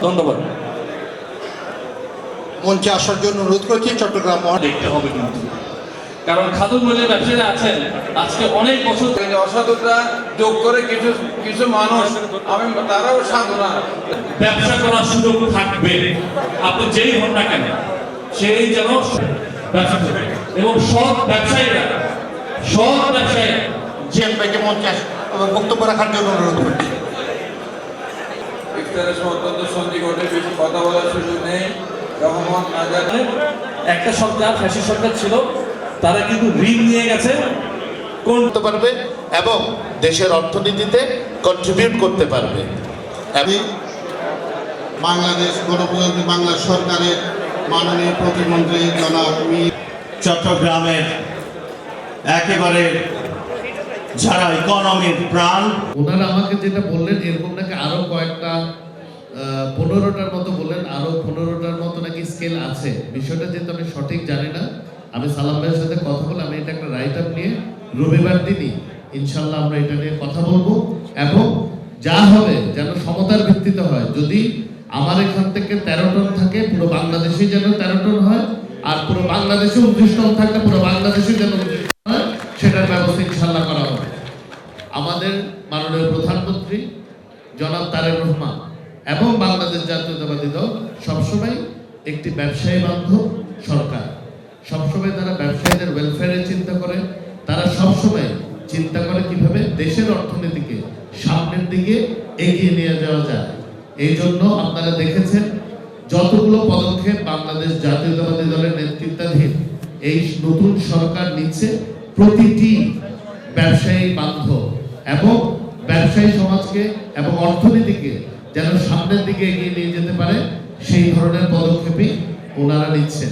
ধন্যবাদ। মঞ্চে আসার জন্য অনুরোধ করছি চট্টগ্রাম দেখতে হবে কিন্তু, কারণ খাদুন মূল্যের ব্যবসায়ীরা আছেন আজকে অনেক বছর অসাধুতা যোগ করে কিছু কিছু মানুষ তারাও সাধু না, ব্যবসা করার সুযোগ থাকবে। আপনি যেই হন না কেন সেই যেন ব্যবসা করবে, এবং সৎ ব্যবসায়ীরা জিয়ান ভাইকে মঞ্চে বক্তব্য রাখার জন্য অনুরোধ করছি। ইফতারের সময় অত্যন্ত সন্ধি ঘটে, বেশি কথা বলার সুযোগ নেই। রহমান আজাদ একটা সরকার, ফ্যাসিস্ট সরকার ছিল, তারা কিন্তু ঋণ নিয়ে গেছে করতে পারবে এবং দেশের অর্থনীতিতে কন্ট্রিবিউট করতে পারবে। আমি বাংলাদেশ গণপ্রজাতন্ত্রী বাংলা সরকারের মাননীয় প্রতিমন্ত্রী জনাব চট্টগ্রামের একেবারে যারা ইকোনমির প্রাণ, ওনারা আমাকে যেটা বললেন এরকম নাকি আরো কয়েকটা 15টার মতো বললেন, আরো 15টার মতো নাকি স্কেল আছে। বিষয়টা যেহেতু আমি সঠিক জানি না, আমি সালাম ভাইয়ের সাথে কথা বলে আমি এটা একটা রাইট আপ নিয়ে রবিবার দিনই ইনশাল্লাহ আমরা এটা নিয়ে কথা বলবো, এবং যা হবে যেন সমতার ভিত্তিতে হয়। যদি আমার এখান থেকে 13 টন থাকে, পুরো বাংলাদেশে যেন 13 টন হয়, আর পুরো বাংলাদেশে 29 টন থাকলে পুরো বাংলাদেশে যেন 29 টন হয়, সেটার ব্যবস্থা ইনশাল্লাহ করা হবে। আমাদের মাননীয় প্রধানমন্ত্রী জনাব তারেক রহমান এবং বাংলাদেশ জাতীয়তাবাদী দল সবসময় একটি ব্যবসায়ী বান্ধব সরকার। সবসময় তারা ব্যবসায়ীদের ওয়েলফেয়ারের চিন্তা করে, তারা সবসময় চিন্তা করে কিভাবে দেশের অর্থনীতিকে সামনের দিকে এগিয়ে নিয়ে যাওয়া যায়। এই জন্য আপনারা দেখেছেন যতগুলো পদক্ষেপ বাংলাদেশ জাতীয়তাবাদী দলের নেতৃত্বাধীন এই নতুন সরকার নিচ্ছে, প্রতিটি ব্যবসায়ী বান্ধব এবং ব্যবসায়ী সমাজকে এবং অর্থনীতিকে যেন সামনের দিকে এগিয়ে নিয়ে যেতে পারে, সেই ধরনের পদক্ষেপই ওনারা নিচ্ছেন।